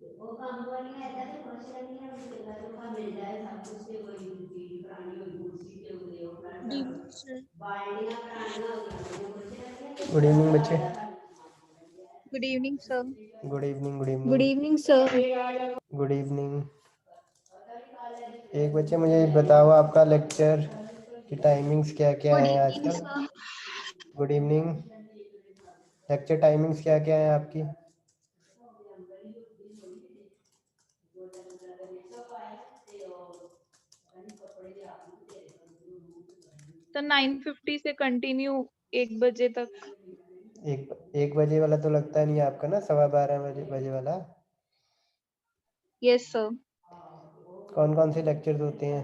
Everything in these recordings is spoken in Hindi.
Good evening sir. Good evening बच्चे। Good evening sir. Good evening. Good good evening. Evening sir. Good evening. एक बच्चे मुझे बताओ आपका लेक्चर की टाइमिंग्स क्या क्या गुड है इवनिंग आजकल। Sir. Good evening. Lecture timings क्या क्या है आपकी। तो 9:50 से कंटिन्यू 1 बजे तक। एक बजे वाला तो लगता नहीं आपका ना, 12:15 बजे वाला। Yes sir. कौन कौन से लेक्चर्स होते हैं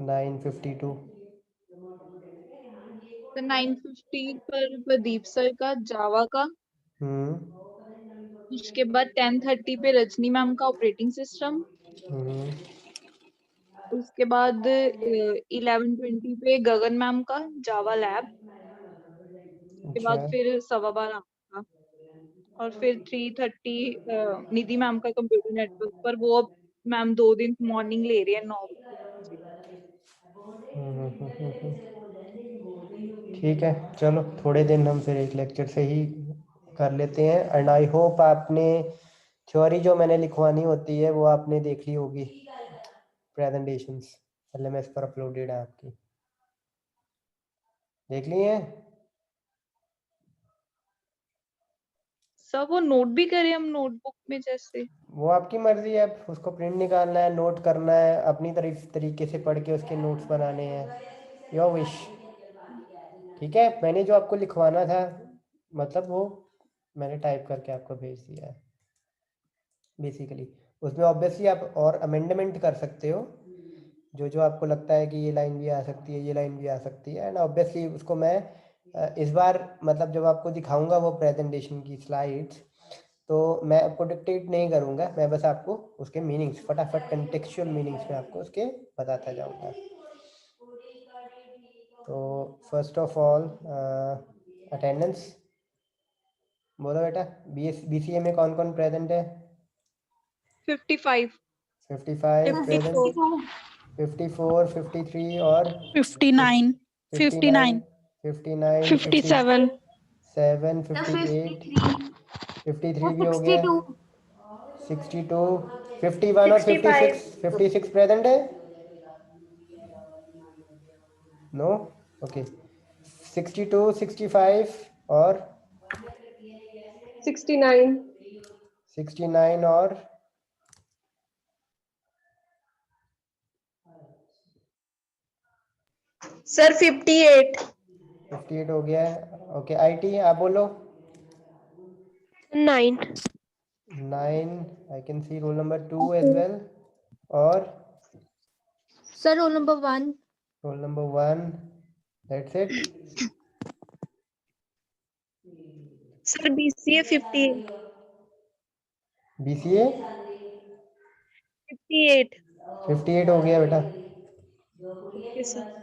9:52। तो 9:50 पर प्रदीप सर का जावा का। उसके बाद 10:30 पे रजनी मैम का ऑपरेटिंग सिस्टम। उसके बाद 11:20 पे गगन मैम का जावा लैब। उसके अच्छा। बाद फिर 12:15 का। और फिर 3:30 निधि मैम का कंप्यूटर नेटवर्क पर। वो अब मैम 2 दिन मॉर्निंग ले रही है 9 बजे। ठीक है, चलो थोड़े दिन हम फिर एक लेक्चर से ही कर लेते हैं। एंड आई होप आपने थ्योरी जो मैंने लिखवानी होती है वो आपने देख ली होगी। प्रेजेंटेशंस LMS पर अपलोडेड है आपकी, देख ली हैं। सर वो नोट भी करें हम नोटबुक में जैसे। वो आपकी मर्जी है, आप उसको प्रिंट निकालना है, नोट करना है, अपनी तरीके से पढ़ के उसके नोट्स बनाने हैं, योर विश। ठीक है, मैंने जो आपको लिखवाना था मतलब वो मैंने टाइप करके आपको भेज दिया है बेसिकली। उसमें ऑब्वियसली आप और अमेंडमेंट कर सकते हो, जो जो आपको लगता है कि ये लाइन भी आ सकती है, ये लाइन भी आ सकती है। एंड ऑब्वियसली उसको मैं इस बार मतलब जब आपको दिखाऊंगा वो प्रेजेंटेशन की स्लाइड्स, तो मैं आपको डिक्टेट नहीं करूंगा, मैं बस आपको उसके मीनिंग्स फटाफट कंटेक्चुअल मीनिंग्स में आपको उसके बताता जाऊंगा। तो फर्स्ट ऑफ ऑल अटेंडेंस बोलो बेटा। BCA में कौन कौन प्रेजेंट है। 55। 55 प्रेजेंट। 54। 54, 53 और 59, 59, 59, 59, 57। 57, 58, 53 भी हो गया, 62, 51 और 56। 56 प्रेजेंट है। No, okay. 62, 65 और 69। 69 और सर 58। 58 हो गया है। ओके, IT आप बोलो। 9। 9, I can see roll number 2 as well. और sir roll number 1। Roll number 1, that's it. Sir BCA 58। BCA 58। 58 हो गया बेटा। Okay sir.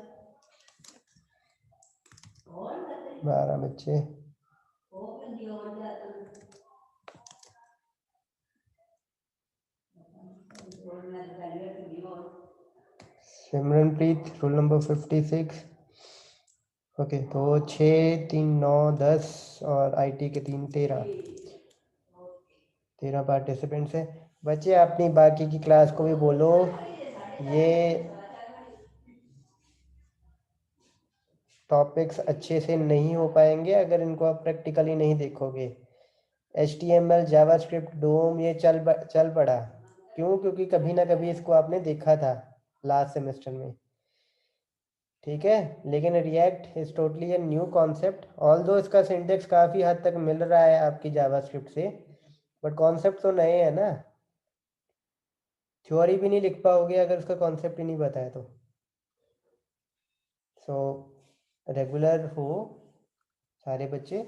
12 बच्चे। Simranpreet roll number 56। ओके, तो 6, 3, 9, 10 और IT के 3, 13 पार्टिसिपेंट्स हैं। बच्चे अपनी बाकी की क्लास को भी बोलो, ये टॉपिक्स अच्छे से नहीं हो पाएंगे अगर इनको आप प्रैक्टिकली नहीं देखोगे। HTML, जावास्क्रिप्ट, डोम ये चल पड़ा। क्यों? क्योंकि कभी ना कभी इसको आपने देखा था लास्ट सेमेस्टर में। ठीक है, लेकिन react is totally a new concept. Although इसका सिंटेक्स काफ़ी हद तक मिल रहा है आपकी जावास्क्रिप्ट से, बट कॉन्सेप्ट तो नए हैं ना। थ्योरी भी नहीं लिख पाओगे अगर उसका कॉन्सेप्ट ही नहीं पता है तो। सो रेगुलर हो सारे बच्चे।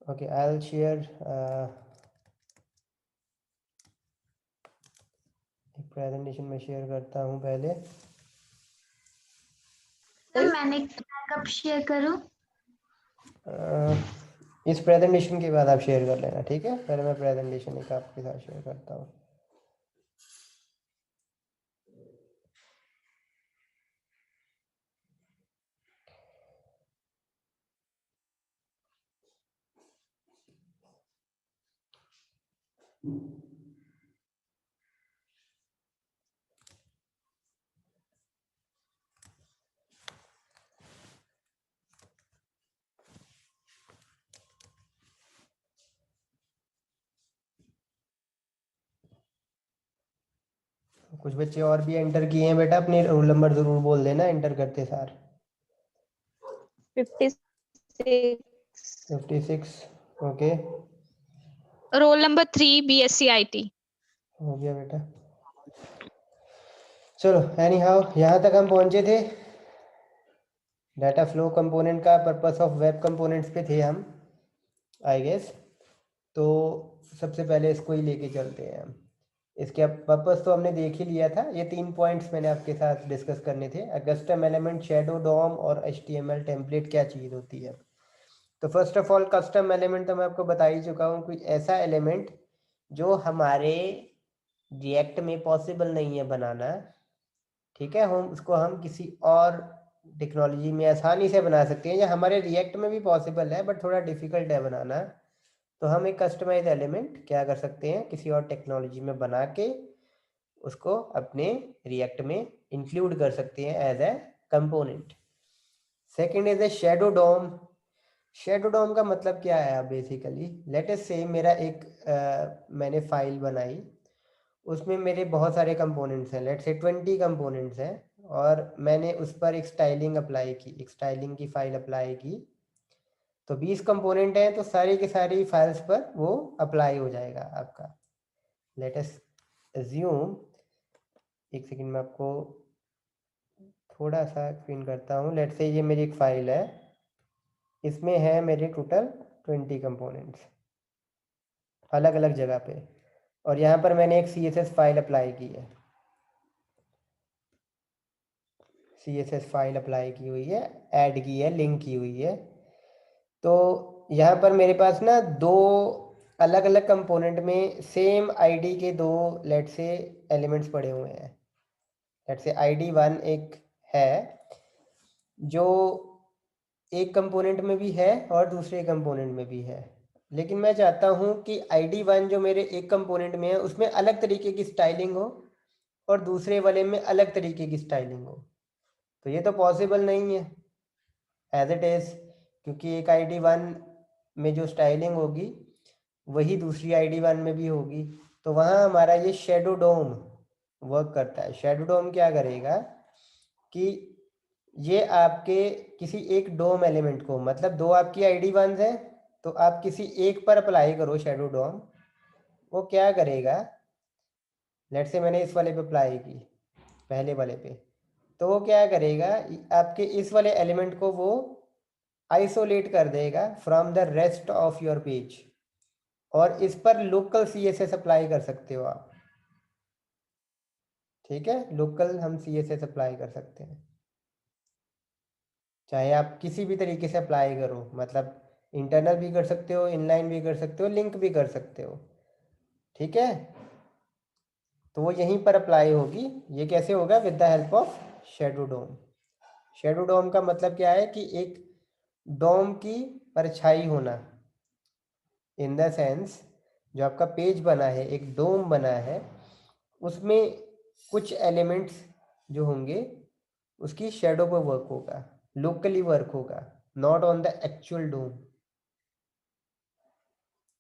ओके, आई विल शेयर एक प्रेजेंटेशन में शेयर करता हूँ पहले। सर मैंने कब शेयर करूं? इस प्रेजेंटेशन के बाद आप शेयर कर लेना, ठीक है। पहले मैं प्रेजेंटेशन एक आपके साथ शेयर करता हूँ। कुछ बच्चे और भी एंटर किए हैं बेटा, अपने रोल नंबर जरूर बोल देना एंटर करते सार। 56 56 okay, roll number 3 BSc IT। हो गया बेटा। चलो एनी हाउ यहाँ तक हम पहुंचे थे। डाटा फ्लो कंपोनेंट का पर्पस ऑफ वेब कंपोनेंट्स पे थे हम, आई गेस। तो सबसे पहले इसको ही लेके चलते हैं हम। इसके पर्पस तो हमने देख ही लिया था। ये 3 पॉइंट्स मैंने आपके साथ डिस्कस करने थे। कस्टम एलिमेंट, शैडो डॉम और HTML टेम्पलेट क्या चीज़ होती है। तो first of all custom element तो मैं आपको बता ही चुका हूँ, कोई ऐसा एलिमेंट जो हमारे रिएक्ट में पॉसिबल नहीं है बनाना, ठीक है। हम किसी और टेक्नोलॉजी में आसानी से बना सकते हैं, या हमारे रिएक्ट में भी पॉसिबल है बट थोड़ा डिफिकल्ट है बनाना। तो हम एक कस्टमाइज एलिमेंट क्या कर सकते हैं, किसी और टेक्नोलॉजी में बना के उसको अपने रिएक्ट में इंक्लूड कर सकते हैं as a component. Second is a shadow DOM. Shadow DOM का मतलब क्या है बेसिकली, लेट अस से मेरा एक मैंने फाइल बनाई, उसमें मेरे बहुत सारे कंपोनेंट्स हैं, लेट से 20 कंपोनेंट्स हैं, और मैंने उस पर एक स्टाइलिंग अप्लाई की, एक स्टाइलिंग की फाइल अप्लाई की। तो 20 कंपोनेंट हैं, तो सारी की सारी फाइल्स पर वो अप्लाई हो जाएगा आपका। लेट अस अज्यूम, एक सेकंड में आपको थोड़ा सा एक्सप्लेन करता हूँ। लेट से ये मेरी एक फाइल है, इसमें है मेरे टोटल 20 कंपोनेंट्स अलग अलग जगह पे, और यहाँ पर मैंने एक CSS फाइल अप्लाई की है, CSS फाइल अप्लाई की हुई है, ऐड की है, लिंक की हुई है। तो यहाँ पर मेरे पास ना दो अलग अलग कंपोनेंट में सेम आईडी के दो लेट से एलिमेंट्स पड़े हुए हैं। लेट से ID1 एक है जो एक कंपोनेंट में भी है और दूसरे कंपोनेंट में भी है, लेकिन मैं चाहता हूँ कि ID1 जो मेरे एक कंपोनेंट में है उसमें अलग तरीके की स्टाइलिंग हो और दूसरे वाले में अलग तरीके की स्टाइलिंग हो। तो ये तो पॉसिबल नहीं है एज इट इज़, क्योंकि एक ID1 में जो स्टाइलिंग होगी वही दूसरी ID1 में भी होगी। तो वहाँ हमारा ये शैडो डोम वर्क करता है। शैडो डोम क्या करेगा कि ये आपके किसी एक डोम एलिमेंट को, मतलब दो आपकी ID1 हैं, तो आप किसी एक पर अप्लाई करो शैडो डोम, वो क्या करेगा, लेट से मैंने इस वाले पे अप्लाई की, पहले वाले पे, तो वो क्या करेगा, आपके इस वाले एलिमेंट को वो आइसोलेट कर देगा from the rest of your page, और इस पर लोकल CSS अप्लाई कर सकते हो आप, ठीक है। लोकल हम CSS अप्लाई कर सकते हैं, चाहे आप किसी भी तरीके से अप्लाई करो, मतलब इंटरनल भी कर सकते हो, इनलाइन भी कर सकते हो, लिंक भी कर सकते हो, ठीक है। तो वो यहीं पर अप्लाई होगी। ये कैसे होगा, with the help of shadow DOM. Shadow DOM का मतलब क्या है कि एक डोम की परछाई होना, इन द सेंस जो आपका पेज बना है, एक डोम बना है, उसमें कुछ एलिमेंट्स जो होंगे उसकी शैडो पर वर्क होगा, लोकली वर्क होगा, नॉट ऑन द एक्चुअल डोम।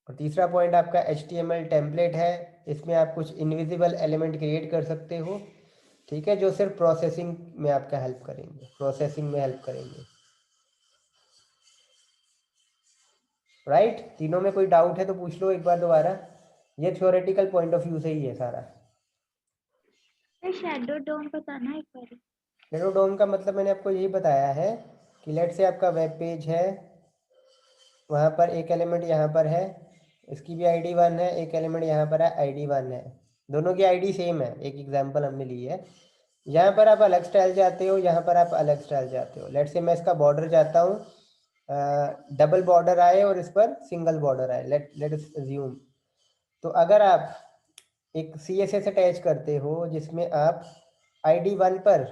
और तीसरा पॉइंट आपका HTML टेम्पलेट है। इसमें आप कुछ इनविजिबल एलिमेंट क्रिएट कर सकते हो, ठीक है, जो सिर्फ प्रोसेसिंग में आपका हेल्प करेंगे, प्रोसेसिंग में हेल्प करेंगे, राइट। तीनों में कोई डाउट है तो पूछ लो एक बार दोबारा। ये थ्योरेटिकल पॉइंट ऑफ व्यू से ही है सारा। शैडो डोम बताना एक बार। शैडो डोम का मतलब मैंने आपको यही बताया है कि लेट से आपका वेब पेज है, वहाँ पर एक एलिमेंट यहाँ पर है, इसकी भी ID1 है, एक एलिमेंट यहाँ पर है ID1 है, दोनों की ID सेम है, एक एग्जांपल हमने ली है। यहाँ पर आप अलग स्टाइल चाहते हो, यहाँ पर आप अलग स्टाइल चाहते हो। लेट से मैं इसका बॉर्डर चाहता हूँ डबल बॉर्डर आए और इस पर सिंगल बॉर्डर आए, लेट अस अज्यूम। तो अगर आप एक CSS अटैच करते हो जिसमें आप ID1 पर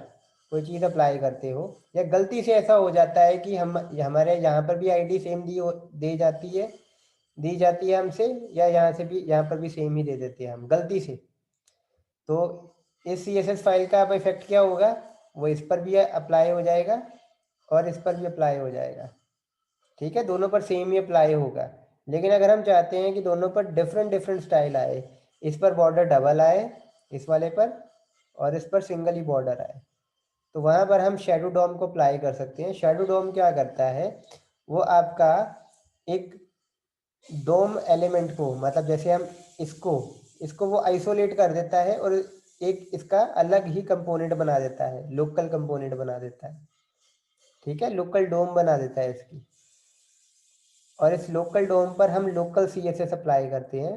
कोई चीज़ अप्लाई करते हो, या गलती से ऐसा हो जाता है कि हमारे यहाँ पर भी ID सेम दी जाती है हमसे, या यहाँ से भी, यहाँ पर भी सेम ही दे देते हैं हम गलती से, तो इस CSS फाइल का अब इफेक्ट क्या होगा, वो इस पर भी अप्लाई हो जाएगा और इस पर भी अप्लाई हो जाएगा। ठीक है, दोनों पर सेम ही अप्लाई होगा। लेकिन अगर हम चाहते हैं कि दोनों पर डिफरेंट स्टाइल आए, इस पर बॉर्डर डबल आए इस वाले पर, और इस पर सिंगल ही बॉर्डर आए, तो वहाँ पर हम शेडो डॉम को अप्लाई कर सकते हैं। शेडो डॉम क्या करता है, वो आपका एक डोम एलिमेंट को, मतलब जैसे हम इसको वो आइसोलेट कर देता है और एक इसका अलग ही कंपोनेंट बना देता है, लोकल कंपोनेंट बना देता है। ठीक है, लोकल डोम बना देता है इसकी, और इस लोकल डोम पर हम लोकल CSS अप्लाई करते हैं।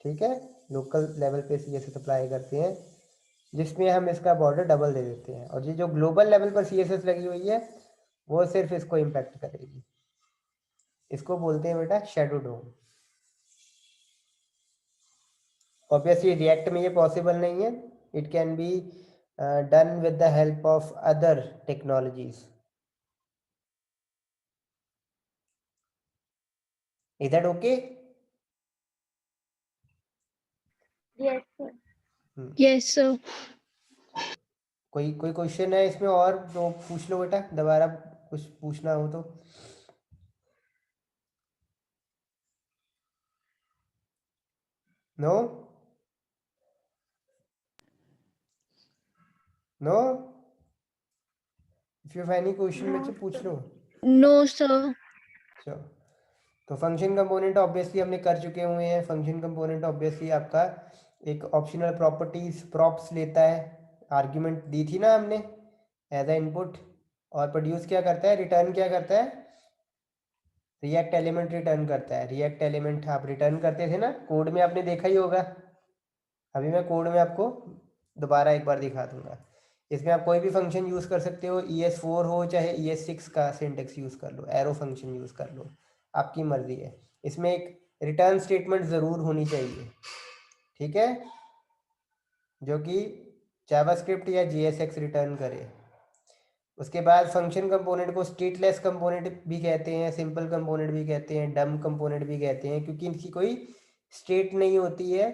ठीक है, लोकल लेवल पे CSS अप्लाई करते हैं, जिसमें हम इसका बॉर्डर डबल दे देते हैं, और ये जो ग्लोबल लेवल पर CSS लगी हुई है वो सिर्फ इसको इम्पैक्ट करेगी। इसको बोलते हैं बेटा शेडो डोम। ऑब्वियसली रिएक्ट में ये पॉसिबल नहीं है, it can be done with the help of other technologies. Is that okay? Yes, sir. Yes, sir. कोई क्वेश्चन है इसमें और तो पूछ लो बेटा, दोबारा कुछ पूछना हो तो। No no, if you have any question बच्चे पूछ लो। No, sir. चलो, तो फंक्शन कंपोनेंट ऑब्वियसली हमने कर चुके हुए हैं। फंक्शन कंपोनेंट ऑब्वियसली आपका एक ऑप्शनल प्रॉपर्टीज प्रॉप्स लेता है, आर्ग्यूमेंट दी थी ना हमने एज ए इनपुट, और प्रोड्यूस क्या करता है, रिटर्न क्या करता है, रिएक्ट एलिमेंट रिटर्न करता है। रिएक्ट एलिमेंट आप रिटर्न करते थे ना, कोड में आपने देखा ही होगा। अभी मैं कोड में आपको दोबारा एक बार दिखा दूंगा। इसमें आप कोई भी फंक्शन यूज़ कर सकते हो, ES4 हो चाहे ES6 का सिंटेक्स यूज़ कर लो, एरो फंक्शन यूज़ कर लो, आपकी मर्जी है। इसमें एक रिटर्न स्टेटमेंट ज़रूर होनी चाहिए, ठीक है, जो कि जावास्क्रिप्ट या JSX रिटर्न करे। उसके बाद फंक्शन कंपोनेंट को स्टेटलेस कंपोनेंट भी कहते हैं, सिंपल कंपोनेंट भी कहते हैं, डम कंपोनेंट भी कहते हैं, क्योंकि इनकी कोई स्टेट नहीं होती है।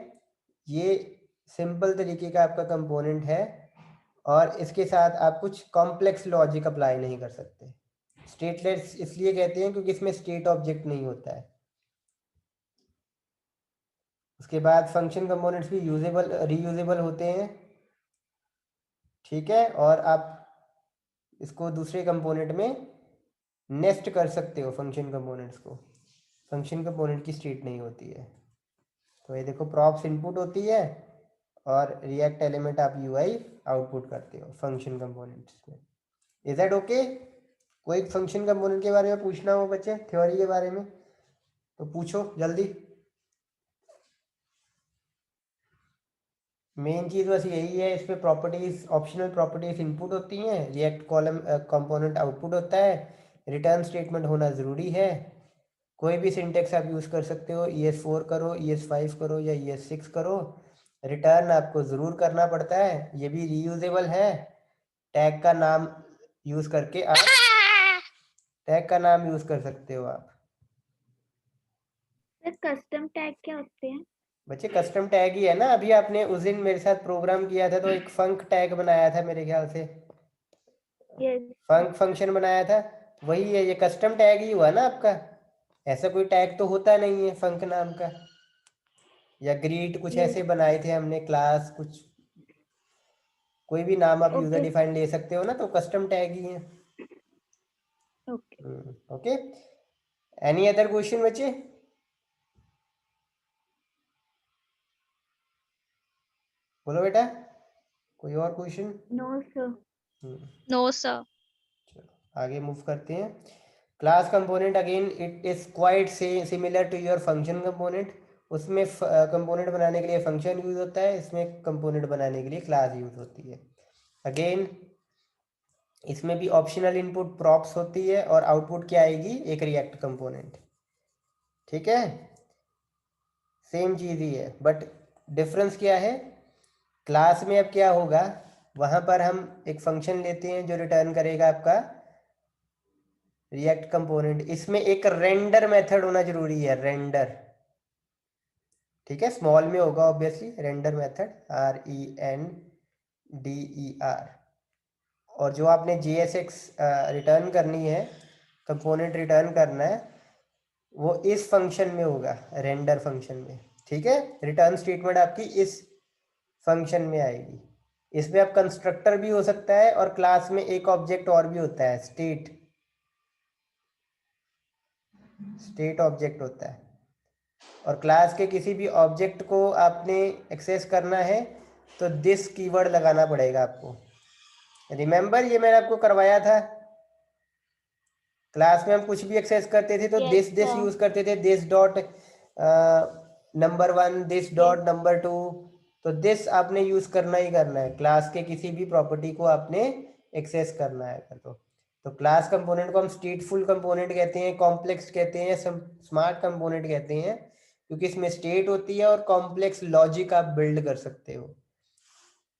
ये सिंपल तरीके का आपका कंपोनेंट है, और इसके साथ आप कुछ कॉम्प्लेक्स लॉजिक अप्लाई नहीं कर सकते। स्टेटलेस इसलिए कहते हैं क्योंकि इसमें स्टेट ऑब्जेक्ट नहीं होता है। उसके बाद फंक्शन कंपोनेंट्स भी रीयूजेबल होते हैं, ठीक है, और आप इसको दूसरे कंपोनेंट में नेस्ट कर सकते हो। फंक्शन कंपोनेंट्स को, फंक्शन कंपोनेंट की स्टेट नहीं होती है। तो ये देखो, प्रॉप्स इनपुट होती है और रिएक्ट एलिमेंट आप UI आउटपुट करते हो फंक्शन कंपोनेंट्स में। Is that okay? कोई फंक्शन कंपोनेंट के बारे में पूछना हो बच्चे, थ्योरी के बारे में, तो पूछो जल्दी। मेन चीज़ बस यही है, इसमें प्रॉपर्टीज, ऑप्शनल प्रॉपर्टीज इनपुट होती हैं, रिएक्ट कॉलम कंपोनेंट आउटपुट होता है, रिटर्न स्टेटमेंट होना ज़रूरी है। कोई भी सिंटेक्स आप यूज़ कर सकते हो, ES4 करो, ES5 करो या ES6 करो, रिटर्न आपको ज़रूर करना पड़ता है। ये भी रीयूजेबल है। टैग का नाम यूज़ करके आप टैग का नाम यूज़ कर सकते हो आप। सर कस्टम टैग क्या होते हैं? बच्चे कस्टम टैग ही है ना, अभी आपने उस दिन मेरे साथ प्रोग्राम किया था तो एक फंक टैग बनाया था मेरे ख्याल से, यस फंक फंक्शन बनाया था, वही है, ये कस्टम टैग ही हुआ ना आपका। ऐसा कोई टैग तो होता नहीं है फंक नाम का, या ग्रीट, कुछ यस ऐसे बनाए थे हमने, क्लास, कुछ कोई भी नाम आप यूजर ओके डिफाइंड ले सकते हो ना, तो कस्टम टैग ही है। Okay okay, any other question बच्चे? बोलो बेटा, कोई और question? No sir No, sir. चलो आगे मूव करते हैं। Class component, again it is quite similar to your function component. उसमें कंपोनेंट बनाने के लिए फंक्शन यूज होता है, इसमें कंपोनेंट बनाने के लिए क्लास यूज होती है। अगेन इसमें भी ऑप्शनल इनपुट प्रॉप्स होती है और आउटपुट क्या आएगी, एक रिएक्ट कंपोनेंट। ठीक है, सेम चीज ही है, बट डिफरेंस क्या है, क्लास में अब क्या होगा, वहां पर हम एक फंक्शन लेते हैं जो रिटर्न करेगा आपका रिएक्ट कंपोनेंट। इसमें एक रेंडर मेथड होना जरूरी है, रेंडर। ठीक है, स्मॉल में होगा ऑब्वियसली, रेंडर मेथड, RENDER। और जो आपने JSX रिटर्न करनी है, कंपोनेंट रिटर्न करना है, वो इस फंक्शन में होगा, रेंडर फंक्शन में। ठीक है, रिटर्न स्टेटमेंट आपकी इस फंक्शन में आएगी। इसमें अब कंस्ट्रक्टर भी हो सकता है और क्लास में एक ऑब्जेक्ट और भी होता है, स्टेट ऑब्जेक्ट होता है। और क्लास के किसी भी ऑब्जेक्ट को आपने एक्सेस करना है तो दिस कीवर्ड लगाना पड़ेगा आपको। रिमेंबर, ये मैंने आपको करवाया था, क्लास में हम कुछ भी एक्सेस करते थे तो Yes, दिस sir. यूज करते थे, this dot number 1, this dot number 2। तो दिस आपने यूज करना ही करना है, क्लास के किसी भी प्रॉपर्टी को आपने एक्सेस करना है तो क्लास कंपोनेंट को हम स्टेटफुल कंपोनेंट कहते हैं, कॉम्प्लेक्स कहते हैं, स्मार्ट कंपोनेंट कहते हैं, क्योंकि इसमें स्टेट होती है और कॉम्प्लेक्स लॉजिक आप बिल्ड कर सकते हो।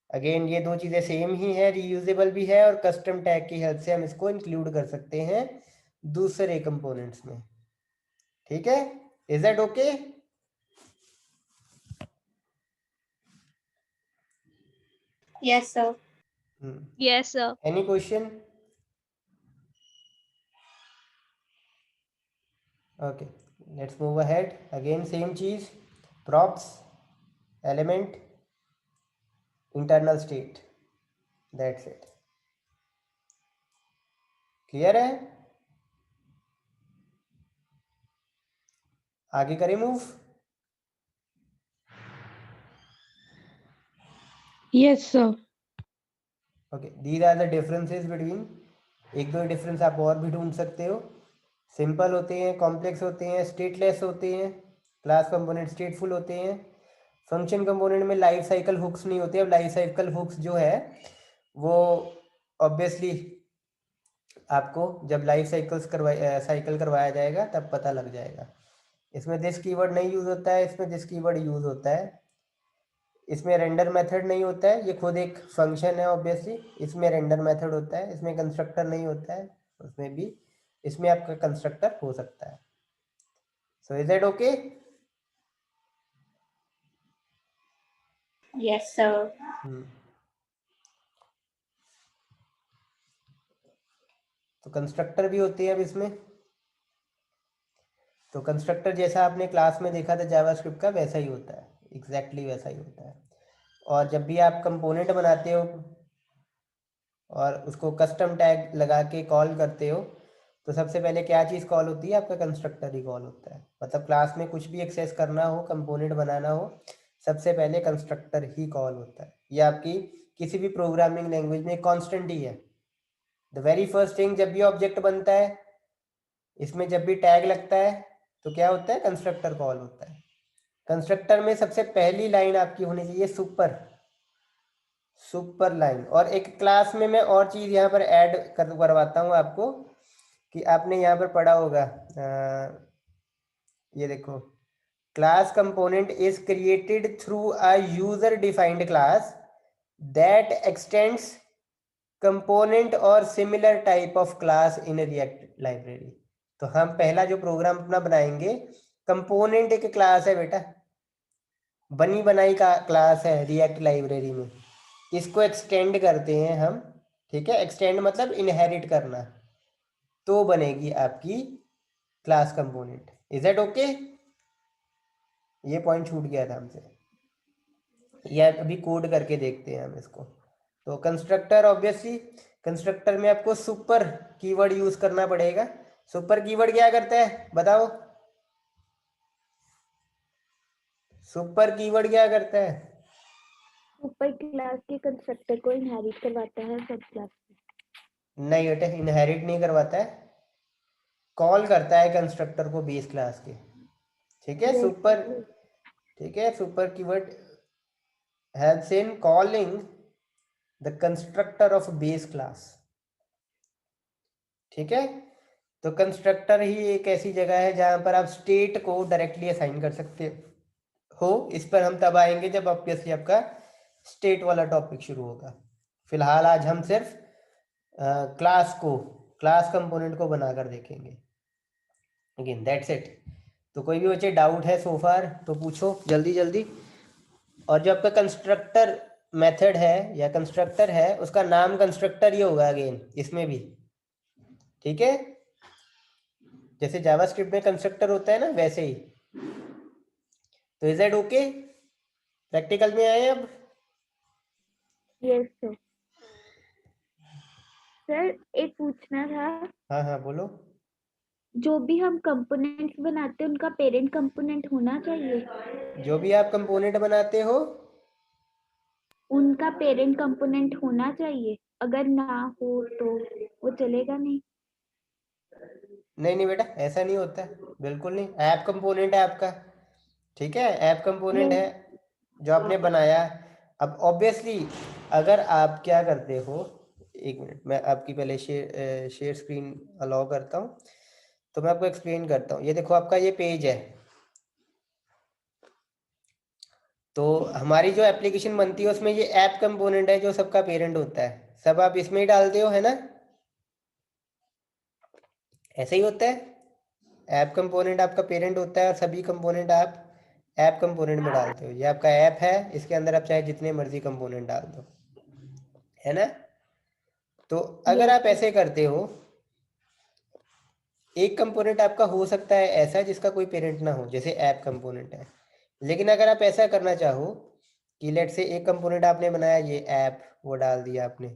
अगेन ये दो चीजें सेम ही है, रीयूजेबल भी है, और कस्टम टैग की हेल्प से हम इसको इंक्लूड कर सकते हैं दूसरे कंपोनेंट्स में। ठीक है, is that okay? Yes, sir. Yes, sir. Any question? Okay, let's move ahead. Again same चीज, props, element, internal state, that's it. Clear है? आगे करें move? Yes, sir. Okay, these are the differences between, एक दो डिफरेंस आप और भी ढूंढ सकते हो। सिंपल होते हैं, कॉम्प्लेक्स होते हैं, स्टेटलेस होते हैं, क्लास कंपोनेंट स्टेटफुल होते हैं। फंक्शन कंपोनेंट में लाइफ साइकिल हुक्स नहीं होते। अब लाइफ साइकिल हुक्स जो है वो ऑब्वियसली आपको जब लाइफ साइकिल करवाया जाएगा तब पता लग जाएगा। इसमें दिस कीवर्ड नहीं यूज होता है, इसमें दिस कीवर्ड यूज होता है। इसमें रेंडर मेथड नहीं होता है, ये खुद एक फंक्शन है ऑब्वियसली। इसमें रेंडर मेथड होता है, इसमें कंस्ट्रक्टर नहीं होता है, उसमें भी, इसमें आपका कंस्ट्रक्टर हो सकता है। So is it okay? Yes, sir. तो कंस्ट्रक्टर भी होते हैं अब इसमें। तो कंस्ट्रक्टर जैसा आपने क्लास में देखा था जावास्क्रिप्ट का, वैसा ही होता है, एग्जैक्टली वैसा ही होता है। और जब भी आप कंपोनेंट बनाते हो और उसको कस्टम टैग लगा के कॉल करते हो, तो सबसे पहले क्या चीज़ कॉल होती है, आपका कंस्ट्रक्टर ही कॉल होता है। मतलब क्लास में कुछ भी एक्सेस करना हो, कंपोनेंट बनाना हो, सबसे पहले कंस्ट्रक्टर ही कॉल होता है। ये आपकी किसी भी प्रोग्रामिंग लैंग्वेज में कॉन्स्टेंट ही है। द वेरी फर्स्ट थिंग, जब भी ऑब्जेक्ट बनता है, इसमें जब भी टैग लगता है तो क्या होता है, कंस्ट्रक्टर कॉल होता है। कंस्ट्रक्टर में सबसे पहली लाइन आपकी होनी चाहिए सुपर लाइन। और एक क्लास में मैं और चीज़ यहाँ पर ऐड करवाता हूँ आपको, कि आपने यहाँ पर पढ़ा होगा, ये देखो, class component is created through a user defined class that extends component और similar type of class in React library. तो हम पहला जो प्रोग्राम अपना बनाएंगे, कंपोनेंट एक क्लास है बेटा, बनी बनाई का क्लास है रिएक्ट लाइब्रेरी में, इसको एक्सटेंड करते हैं हम। ठीक है, एक्सटेंड मतलब इनहेरिट करना, तो बनेगी आपकी class component. Is that okay? ये पॉइंट छूट गया था हमसे, या अभी कोड करके देखते हैं हम इसको। तो कंस्ट्रक्टर, ऑब्वियसली कंस्ट्रक्टर में आपको सुपर कीवर्ड यूज करना पड़ेगा। सुपर कीवर्ड क्या करता है बताओ, सुपर कीवर्ड क्या करता है? ऊपर क्लास के कंस्ट्रक्टर को इनहेरिट करवाता है सब क्लास में। नहीं बेटा, इनहेरिट नहीं करवाता है, कॉल करता है कंस्ट्रक्टर को बेस क्लास के। ठीक है, Yes, सुपर, sir. ठीक है, super keyword helps in calling the constructor of base class। ठीक है, तो कंस्ट्रक्टर ही एक ऐसी जगह है जहां पर आप स्टेट को डायरेक्टली असाइन कर सकते हो। इस पर हम तब आएंगे जब ऑब्वियसली आपका स्टेट वाला टॉपिक शुरू होगा। फिलहाल आज हम सिर्फ क्लास कंपोनेंट को बनाकर देखेंगे। Again that's it. तो कोई भी बच्चे डाउट है सो फार तो पूछो जल्दी जल्दी। और जो आपका कंस्ट्रक्टर मेथड है या कंस्ट्रक्टर है उसका नाम कंस्ट्रक्टर ही होगा अगेन इसमें भी, ठीक है। जैसे जावास्क्रिप्ट में कंस्ट्रक्टर होता है ना वैसे ही। तो इज दैट ओके? प्रैक्टिकल में आए अब? Yes sir. सर एक पूछना था, हाँ हाँ बोलो। जो भी हम कंपोनेंट्स बनाते हैं उनका पेरेंट कंपोनेंट होना चाहिए? जो भी आप कंपोनेंट बनाते हो उनका पेरेंट कंपोनेंट होना चाहिए, अगर ना हो तो वो चलेगा नहीं? नहीं नहीं बेटा ऐसा नहीं होता है, बिल्कुल नहीं। ऐप कंपोनेंट है आपका, ठीक है, ऐप कंपोनेंट है जो आपने बनाया। अब ऑब्वियसली अगर आप क्या करते हो, एक मिनट मैं आपकी पहले शेयर स्क्रीन अलाउ करता हूँ तो मैं आपको एक्सप्लेन करता हूँ। ये देखो आपका ये पेज है, तो हमारी जो एप्लीकेशन बनती है उसमें ये ऐप कंपोनेंट है जो सबका पेरेंट होता है, सब आप इसमें ही डालते हो है ना, ऐसे ही होता है। ऐप कंपोनेंट आपका पेरेंट होता है और सभी कंपोनेंट आप ऐप कंपोनेंट में डालते हो। ये आपका ऐप है, इसके अंदर आप चाहे जितने मर्जी कंपोनेंट डाल दो, है ना। तो अगर आप ऐसे करते हो, एक कंपोनेंट आपका हो सकता है ऐसा जिसका कोई पेरेंट ना हो, जैसे ऐप कंपोनेंट है। लेकिन अगर आप ऐसा करना चाहो कि लेट से एक कंपोनेंट आपने बनाया, ये ऐप वो डाल दिया आपने,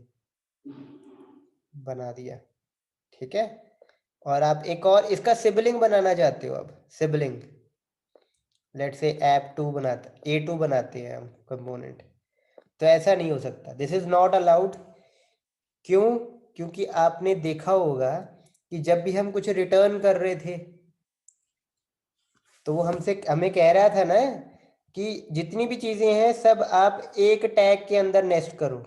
बना दिया, ठीक है। और आप एक और इसका सिबलिंग बनाना चाहते हो, अब सिबलिंग लेट से ऐप 2 बनाते, A2 बनाते हैं हम कंपोनेंट, तो ऐसा नहीं हो सकता, दिस इज नॉट अलाउड। क्यों? क्योंकि आपने देखा होगा कि जब भी हम कुछ रिटर्न कर रहे थे तो वो हमें कह रहा था ना कि जितनी भी चीजें हैं सब आप एक टैग के अंदर नेस्ट करो।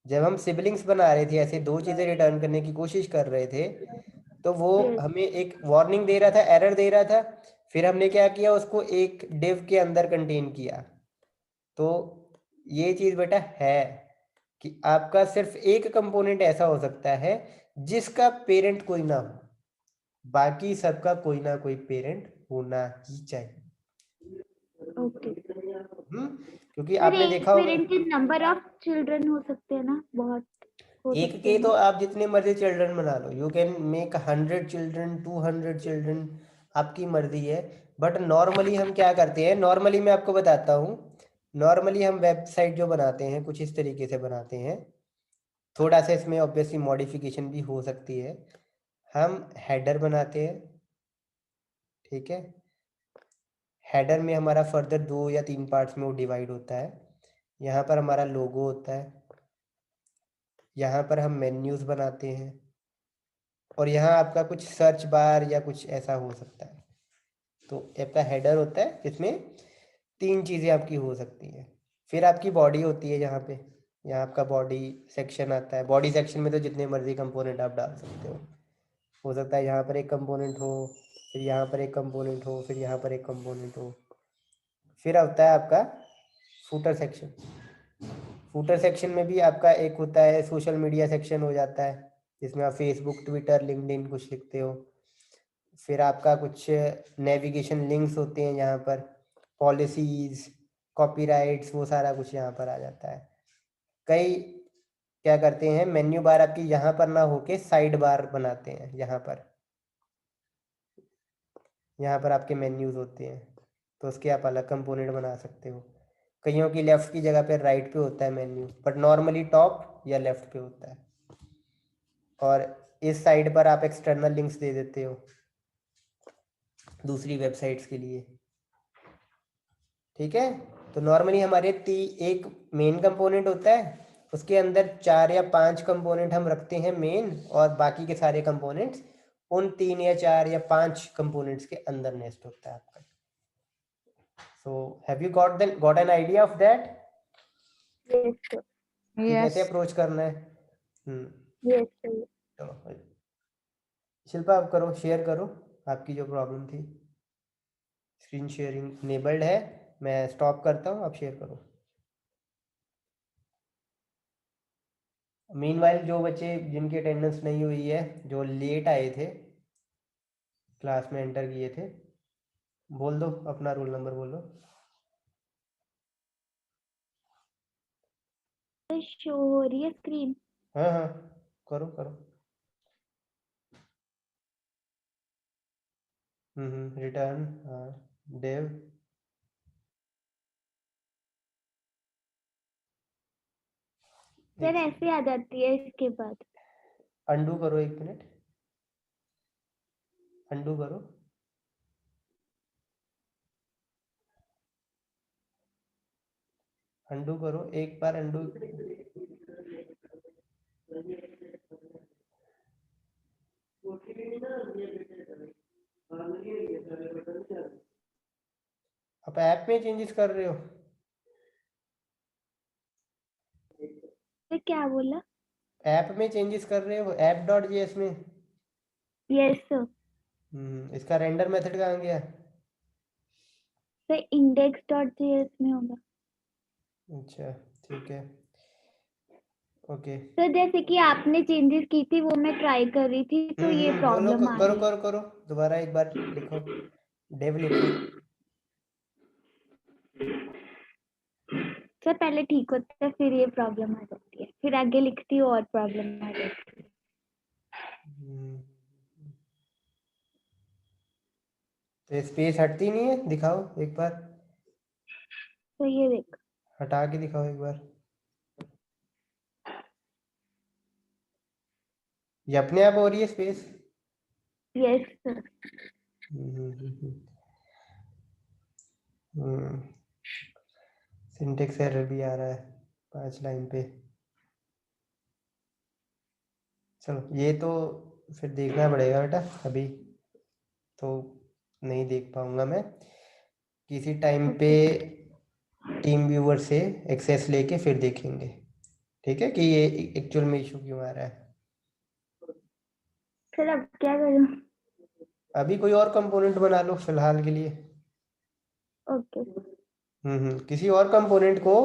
जब हम सिबलिंग्स बना रहे थे, ऐसे दो चीजें रिटर्न करने की कोशिश कर रहे थे, तो वो हमें एक वार्निंग दे रहा था, एरर दे रहा था। फिर हमने क्या किया, उसको एक डिव के अंदर कंटेन किया। तो ये चीज बेटा है कि आपका सिर्फ एक कंपोनेंट ऐसा हो सकता है जिसका पेरेंट कोई ना हो, बाकी सबका कोई ना कोई पेरेंट होना ही चाहिए। ओके। क्योंकि सर आपने एक देखा होगा पेरेंट के नंबर ऑफ चिल्ड्रन हो सकते हैं ना, बहुत हो एक सकते के हैं तो ना? आप जितने मर्जी चिल्ड्रन बना लो, you can make 100 children, 200 children, आपकी मर्जी है। बट नॉर्मली हम क्या करते हैं, नॉर्मली मैं आपको बताता हूँ, नॉर्मली हम वेबसाइट जो बनाते हैं कुछ इस तरीके से बनाते हैं। थोड़ा सा इसमें ऑब्वियसली मॉडिफिकेशन भी हो सकती है। हम हेडर बनाते हैं, ठीक है। हेडर में हमारा फर्दर 2 या 3 पार्ट्स में वो डिवाइड होता है। यहाँ पर हमारा लोगो होता है, यहाँ पर हम मेन्यूज बनाते हैं, और यहाँ आपका कुछ सर्च बार या कुछ ऐसा हो सकता है। तो आपका हेडर होता है जिसमें 3 चीज़ें आपकी हो सकती हैं। फिर आपकी बॉडी होती है, यहाँ पे यहाँ आपका बॉडी सेक्शन आता है। बॉडी सेक्शन में तो जितने मर्जी कंपोनेंट आप डाल सकते हो सकता है यहाँ पर एक कंपोनेंट हो, फिर यहाँ पर एक कंपोनेंट हो, फिर यहाँ पर एक कंपोनेंट हो। फिर होता है आपका फूटर सेक्शन। फूटर सेक्शन में भी आपका एक होता है सोशल मीडिया सेक्शन हो जाता है, जिसमें आप फेसबुक, ट्विटर, लिंक्डइन कुछ लिखते हो। फिर आपका कुछ नेविगेशन लिंक्स होते हैं, यहाँ पर पॉलिसीज, कॉपीराइट्स, वो सारा कुछ यहाँ पर आ जाता है। कई क्या करते हैं, मेन्यू बार आपकी यहाँ पर ना होके साइड बार बनाते हैं। यहाँ पर आपके मेन्यूज होते हैं, तो उसके आप अलग कंपोनेंट बना सकते हो। कईयों की लेफ्ट की जगह पे राइट पे होता है मेन्यू, बट नॉर्मली टॉप या लेफ्ट पे होता है। और इस साइड पर आप एक्सटर्नल लिंक्स दे देते हो दूसरी वेबसाइट्स के लिए, ठीक है। तो नॉर्मली हमारे एक मेन कंपोनेंट होता है, उसके अंदर 4 या 5 कंपोनेंट हम रखते हैं मेन, और बाकी के सारे कंपोनेंट्स उन 3 या 4 या 5 कंपोनेंट्स के अंदर नेस्ट होता है आपका। So have you got an idea of that yes sir. कि कैसे अप्रोच करना है? Yes sir. चलो शिल्पा आप करो, शेयर करो आपकी जो प्रॉब्लम थी। स्क्रीन शेयरिंग इनेबल्ड है, मैं स्टॉप करता हूँ, आप शेयर करो। मीनवाइल जो बच्चे जिनकी अटेंडेंस नहीं हुई है, जो लेट आए थे, क्लास में एंटर किए थे, बोल दो अपना रोल नंबर बोलो। शो हो रही है स्क्रीन? हाँ हाँ करो करो। रिटर्न, हाँ डेव। सर ऐसे आ जाती है इसके बाद। अंडू करो, 1 मिनट अंडू करो। अंडू करो एक बार, अंडू। आप ऐप में चेंजेस कर रहे हो? सर क्या बोला? ऐप में चेंजेस कर रहे हो, app.js में? Yes sir. इसका रेंडर मेथड कहाँ गया? सर index.js में होगा। अच्छा ठीक है, ओके। सर जैसे कि आपने चेंजेस की थी वो मैं ट्राई कर रही थी तो ये बोलो, प्रॉब्लम आ करो रही है। करो करो दोबारा एक बार लिखो, डेव लिखो। सर पहले ठीक होता है फिर ये प्रॉब्लम आ जाती है, फिर आगे लिखती हूँ और प्रॉब्लम आ जाती है। तो स्पेस हटती नहीं है, दिखाओ एक बार, तो ये देख। हटा के दिखाओ एक बार। ये अपने आप हो रही है space? Yes sir. Syntax error भी आ रहा है 5 लाइन पे। चलो ये तो फिर देखना पड़ेगा बेटा, अभी तो नहीं देख पाऊंगा मैं, किसी टाइम पे टीम व्यूअर से एक्सेस लेके फिर देखेंगे, ठीक है, कि ये एक्चुअल में इशू क्यों आ रहा है। सर अब क्या करूँ? अभी कोई और कंपोनेंट बना लो फिलहाल के लिए। ओके। किसी और कंपोनेंट को,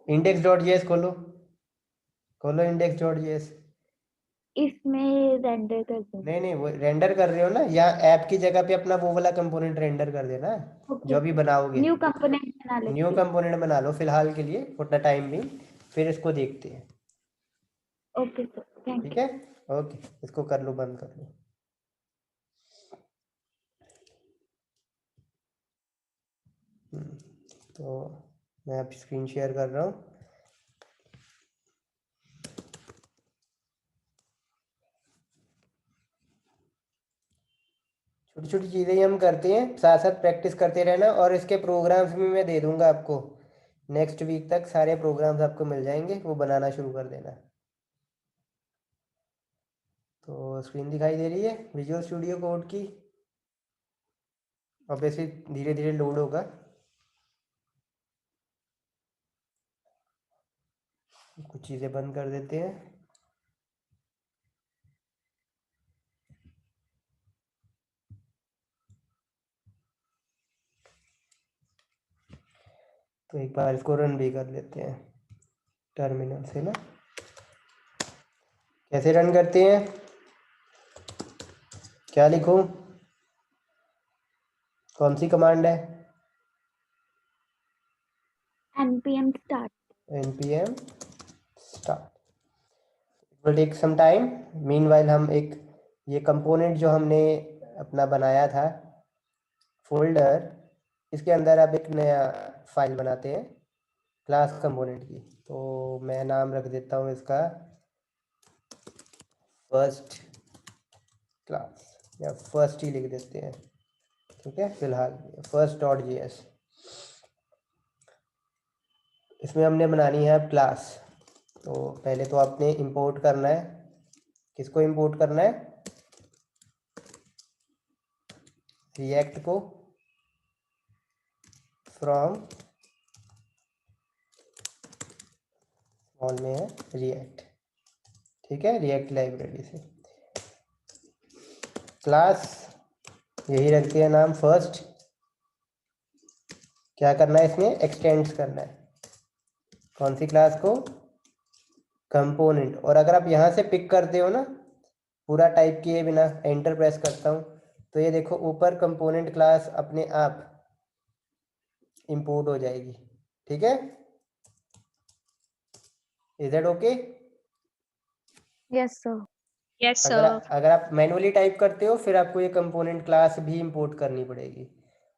index.js खोलो, खोलो index.js। इसमें रेंडर कर दूँ? नहीं नहीं, वो रेंडर कर रहे हो ना, या ऐप की जगह पे अपना वो वाला कंपोनेंट रेंडर कर देना जो अभी बनाओगे। न्यू कंपोनेंट बना लेती न्यू हूँ। कंपोनेंट बना लो फिलहाल के लिए, फॉर द टाइम भी, फिर इसको देखते हैं, ओके सर, थैंक ठीक यू। है। ओके, इसको कर लो, बंद कर लो। तो मैं अब स्क्रीन शेयर कर रहा हूँ। छोटी छोटी चीज़ें ही हम करते हैं, साथ साथ प्रैक्टिस करते रहना, और इसके प्रोग्राम्स भी मैं दे दूंगा आपको, नेक्स्ट वीक तक सारे प्रोग्राम्स आपको मिल जाएंगे, वो बनाना शुरू कर देना। तो स्क्रीन दिखाई दे रही है विजुअल स्टूडियो कोड की, ऑब्वियसली धीरे धीरे लोड होगा। कुछ चीज़ें बंद कर देते हैं। तो एक बार इसको रन भी कर लेते हैं टर्मिनल से ना। कैसे रन करते हैं, क्या लिखूं, कौन सी कमांड है? npm start। npm start। will take some time, meanwhile हम एक ये कंपोनेंट जो हमने अपना बनाया था फोल्डर, इसके अंदर अब एक नया फाइल बनाते हैं क्लास कंपोनेंट की। तो मैं नाम रख देता हूँ इसका फर्स्ट क्लास, या फर्स्ट ही लिख देते हैं, ठीक है फिलहाल, first.js। इसमें हमने बनानी है अब क्लास। तो पहले तो आपने इंपोर्ट करना है, किसको इंपोर्ट करना है, रिएक्ट को फ्रॉम, स्मॉल में है रिएक्ट, ठीक है, रिएक्ट लाइब्रेरी से। क्लास यही रखते हैं नाम फर्स्ट। क्या करना है इसमें, एक्सटेंड्स करना है। कौन सी क्लास को, कंपोनेंट। और अगर आप यहाँ से पिक करते हो ना, पूरा टाइप किए बिना एंटर प्रेस करता हूँ, तो ये देखो ऊपर कंपोनेंट क्लास अपने आप इंपोर्ट हो जाएगी। ठीक है, is that okay? Yes sir. Yes, अगर sir. अगर आप मैनुअली टाइप करते हो फिर आपको ये कंपोनेंट क्लास भी इंपोर्ट करनी पड़ेगी।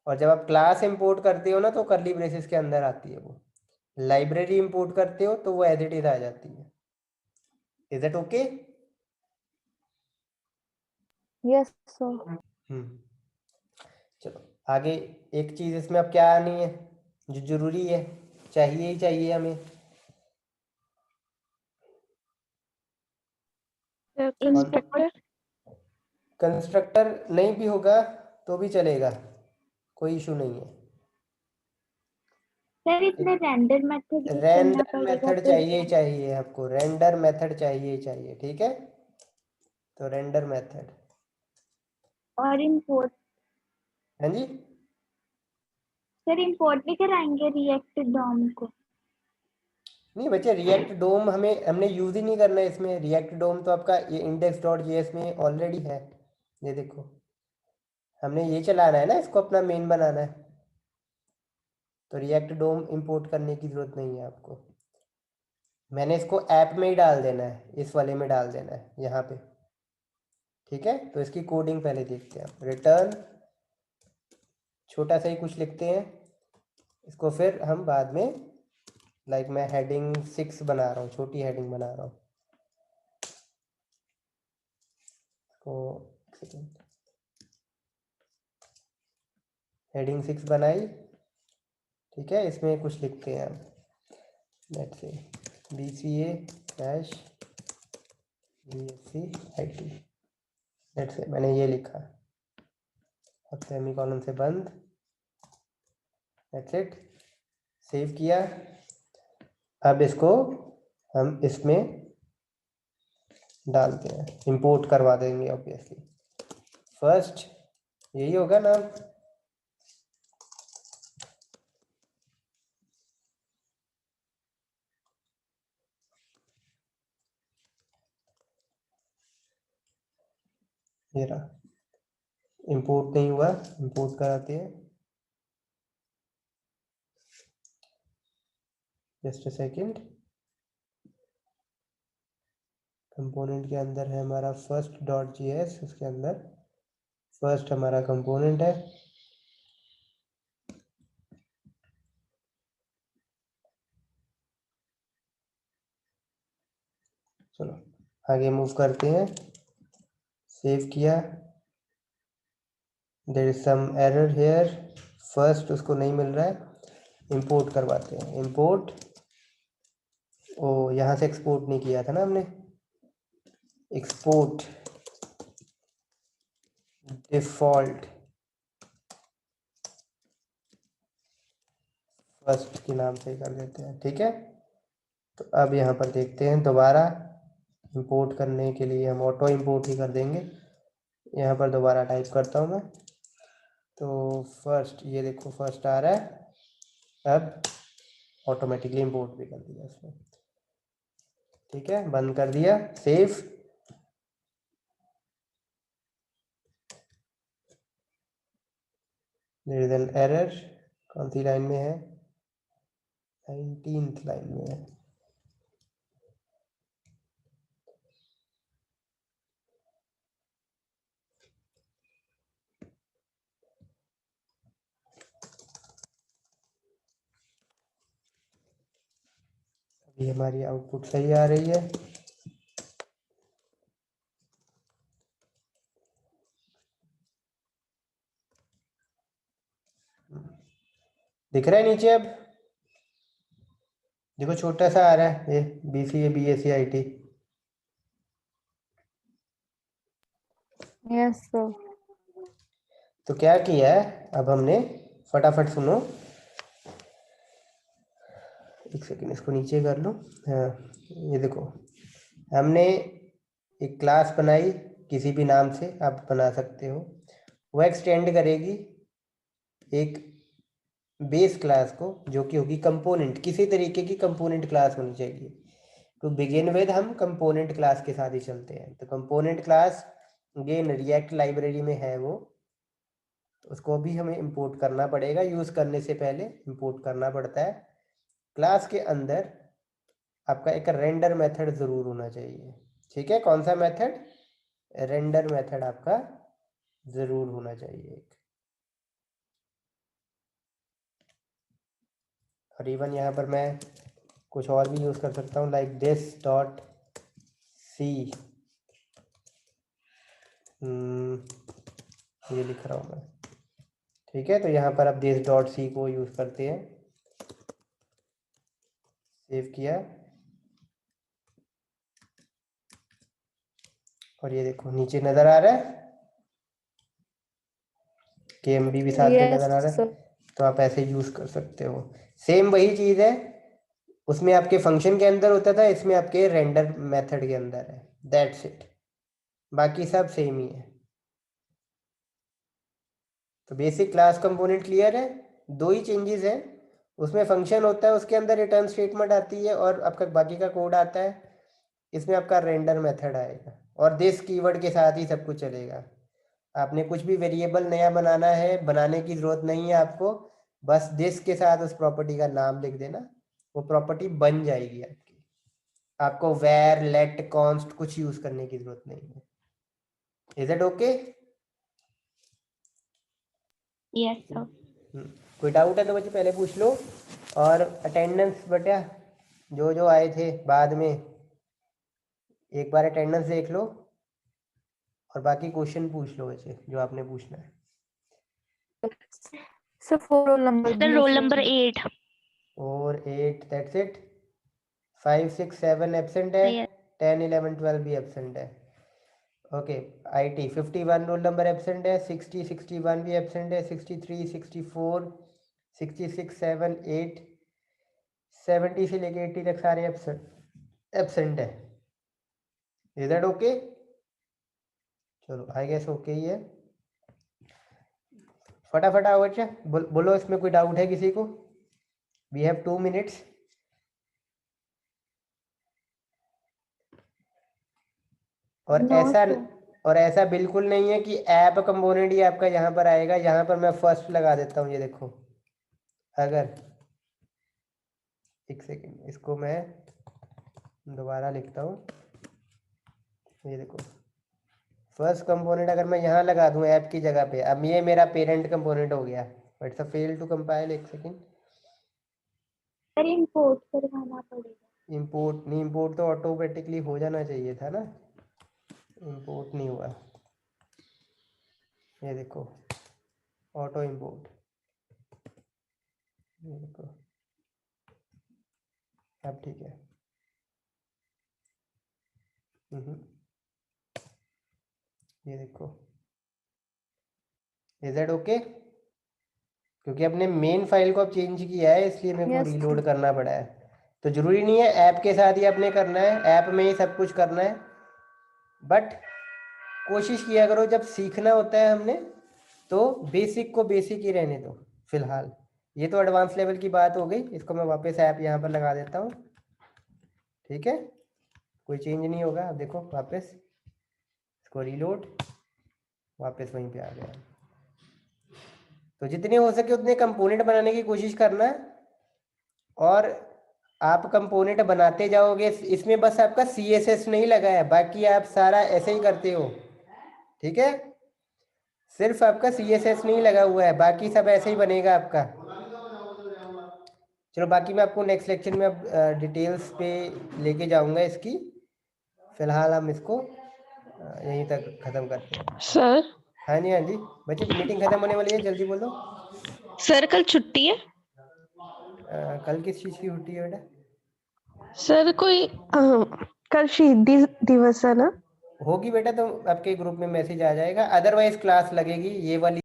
और जब आप क्लास इंपोर्ट करते हो ना तो कर्ली ब्रेसेस के अंदर आती है वो। लाइब्रेरी इंपोर्ट करते हो तो वो एज इट इज आ जाती है। Is that okay? Yes sir. चलो आगे, एक चीज इसमें अब क्या आनी है जो जरूरी है, चाहिए ही चाहिए हमें। Constructor. कंस्ट्रक्टर नहीं भी होगा तो भी चलेगा, कोई इशू नहीं है। सर इसमें रेंडर मेथड यूज करना रेंडर पड़ेगा मेथड फिर चाहिए ही चाहिए आपको, रेंडर मेथड चाहिए ही चाहिए। ठीक है, तो रेंडर मेथड। और इंपोर्ट। हाँ जी, सर इंपोर्ट भी कराएंगे रिएक्ट डॉम को? नहीं बच्चे, रिएक्ट डोम हमने यूज ही नहीं करना है इसमें। रिएक्ट डोम तो आपका ये index.js में ऑलरेडी है। ये देखो, हमने ये चलाना है ना, इसको अपना मेन बनाना है, तो रिएक्ट डोम इंपोर्ट करने की जरूरत नहीं है आपको। मैंने इसको ऐप में ही डाल देना है, इस वाले में डाल देना है यहाँ पे। ठीक है, तो इसकी कोडिंग पहले देखते हैं। रिटर्न छोटा सा ही कुछ लिखते हैं, इसको फिर हम बाद में, लाइक मैं हेडिंग 6 बना रहा हूँ, छोटी हेडिंग बना रहा हूँ तो हेडिंग 6 बनाई। ठीक है, इसमें कुछ लिखते हैं हम, let's say BCA / BSc IT। Let's say मैंने ये लिखा, अब सेमीकोलन से बंद। लेट्स इट, सेव किया। अब इसको हम इसमें डालते हैं, इंपोर्ट करवा देंगे ऑब्वियसली। फर्स्ट यही होगा ना, ये रहा। इंपोर्ट नहीं हुआ, इंपोर्ट कराते हैं, जस्ट अ सेकेंड। कंपोनेंट के अंदर है हमारा first.js, उसके अंदर फर्स्ट हमारा कंपोनेंट है। चलो आगे मूव करते हैं, सेव किया। There is some error here, first उसको नहीं मिल रहा है, इंपोर्ट करवाते हैं। इंपोर्ट, ओ यहाँ से एक्सपोर्ट नहीं किया था ना हमने, एक्सपोर्ट डिफॉल्ट फर्स्ट के नाम से कर देते हैं। ठीक है, तो अब यहाँ पर देखते हैं, दोबारा इंपोर्ट करने के लिए हम ऑटो इंपोर्ट ही कर देंगे। यहाँ पर दोबारा टाइप करता हूँ मैं, तो फर्स्ट, ये देखो फर्स्ट आ रहा है, अब ऑटोमेटिकली इंपोर्ट भी कर दिया इसमें। ठीक है, बंद कर दिया, save. There is an error, कौन सी लाइन में है, 19th लाइन में है। अभी हमारी आउटपुट सही आ रही है। दिख रहा है नीचे, अब देखो छोटा सा आ रहा है ये BCA BSc IT। Yes sir. तो क्या किया है अब हमने, फटाफट सुनो, एक सेकंड इसको नीचे कर लो। हाँ, ये देखो हमने एक क्लास बनाई, किसी भी नाम से आप बना सकते हो, वो एक्सटेंड करेगी एक बेस क्लास को, जो कि होगी कंपोनेंट, किसी तरीके की कंपोनेंट क्लास होनी चाहिए। टू बिगिन विद हम कंपोनेंट क्लास के साथ ही चलते हैं। तो component class again react library में है वो, उसको भी हमें इंपोर्ट करना पड़ेगा, यूज करने से पहले इंपोर्ट करना पड़ता है। क्लास के अंदर आपका एक रेंडर मेथड जरूर होना चाहिए, ठीक है। कौन सा मेथड? रेंडर मेथड आपका जरूर होना चाहिए। और इवन यहाँ पर मैं कुछ और भी यूज कर सकता हूँ, लाइक दिस डॉट सी, ये लिख रहा हूँ मैं, ठीक है। तो यहाँ पर आप दिस डॉट सी को यूज करते हैं, सेव किया, और ये देखो नीचे नजर आ रहा है, KMB भी साथ में नजर आ रहा है। तो आप ऐसे यूज कर सकते हो। सेम वही चीज है, उसमें आपके फंक्शन के अंदर होता था, इसमें आपके रेंडर मेथड के अंदर है, दैट्स इट। बाकी सब सेम ही है। तो बेसिक क्लास कंपोनेंट क्लियर है। दो ही चेंजेस है, उसमें फंक्शन होता है, उसके अंदर रिटर्न स्टेटमेंट आती है, और आपका बाकी का कोड आता है। इसमें आपका रेंडर मेथड आएगा, और दिस कीवर्ड के साथ ही सब कुछ चलेगा। आपने कुछ भी वेरिएबल नया बनाना है, बनाने की जरूरत नहीं है आपको, बस दिस के साथ उस प्रॉपर्टी का नाम लिख देना, वो प्रॉपर्टी बन जाएगी आपकी। आपको वेर, लेट, कॉन्स्ट कुछ यूज करने की जरूरत नहीं है। Is it okay? Yes, sir. कोई डाउट है तो बच्चे पहले पूछ लो। और अटेंडेंस बेटा, जो जो आए थे बाद में, एक बार अटेंडेंस देख लो, और बाकी क्वेश्चन पूछ लो बच्चे जो आपने पूछना है। Sir roll number Sir, roll number 8. और 8, दैट्स इट। 5, 6, 7 एब्सेंट है, Yes. 10, 11, 12 भी एब्सेंट है। Okay, IT 51 roll number absent है, 60, 61 भी एब्सेंट है, 63, 64, 66, 7, 8, 70 से लेके 80 तक सारे एब्सेंट है। Is that okay? चलो आई गेस ओके ही है। फटाफट आओ बच्चा, बोलो इसमें कोई डाउट है किसी को? We have 2 minutes. और No, ऐसा sir. और ऐसा बिल्कुल नहीं है कि ऐप कंपोनेंट ही आपका यहाँ पर आएगा। यहाँ पर मैं फर्स्ट लगा देता हूँ, ये देखो। अगर एक सेकेंड, इसको मैं दोबारा लिखता हूँ, ये देखो। फर्स्ट कंपोनेंट अगर मैं यहाँ लगा दूँ ऐप की जगह पे, अब ये मेरा पेरेंट कंपोनेंट हो गया, but it's a fail to compile. एक सेकेंड, सर इंपोर्ट करवाना पड़ेगा। इंपोर्ट नहीं, इंपोर्ट तो ऑटोमेटिकली हो जाना चाहिए था ना, इंपोर्ट नहीं हुआ। ये देखो, ऑटो इंपोर्ट, ये देखो, अब ठीक है। ये देखो, इज दैट ओके? क्योंकि अपने मेन फाइल को अब चेंज किया है, इसलिए मेरे को Yes, रीलोड करना पड़ा है। तो जरूरी नहीं है ऐप के साथ ही आपने करना है, ऐप में ही सब कुछ करना है, बट कोशिश किया करो जब सीखना होता है हमने, तो बेसिक को बेसिक ही रहने दो फिलहाल। ये तो एडवांस लेवल की बात हो गई, इसको मैं वापस ऐप यहाँ पर लगा देता हूँ, ठीक है। कोई चेंज नहीं होगा। अब देखो वापस इसको रीलोड, वापस वहीं पे आ गया। तो जितने हो सके उतने कंपोनेंट बनाने की कोशिश करना है, और आप कंपोनेंट बनाते जाओगे। इसमें बस आपका CSS नहीं लगा है, बाकी आप सारा ऐसे ही करते हो, ठीक है। सिर्फ आपका CSS नहीं लगा हुआ है, बाकी सब ऐसे ही बनेगा आपका। चलो बाकी मैं आपको नेक्स्ट लेक्चर में अब डिटेल्स पे लेके जाऊंगा इसकी। फिलहाल हम इसको यहीं तक खत्म करते हैं। सर हाँ जी, हाँ जी बच्चे, मीटिंग खत्म होने वाली है, जल्दी बोलो। सर कल छुट्टी है? कल किस चीज़ की छुट्टी है बेटा? सर कोई कल शहीदी दिवस है ना? होगी बेटा, तो आपके ग्रुप में मैसेज आ जाएगा, अदरवाइज क्लास लगेगी ये वाली।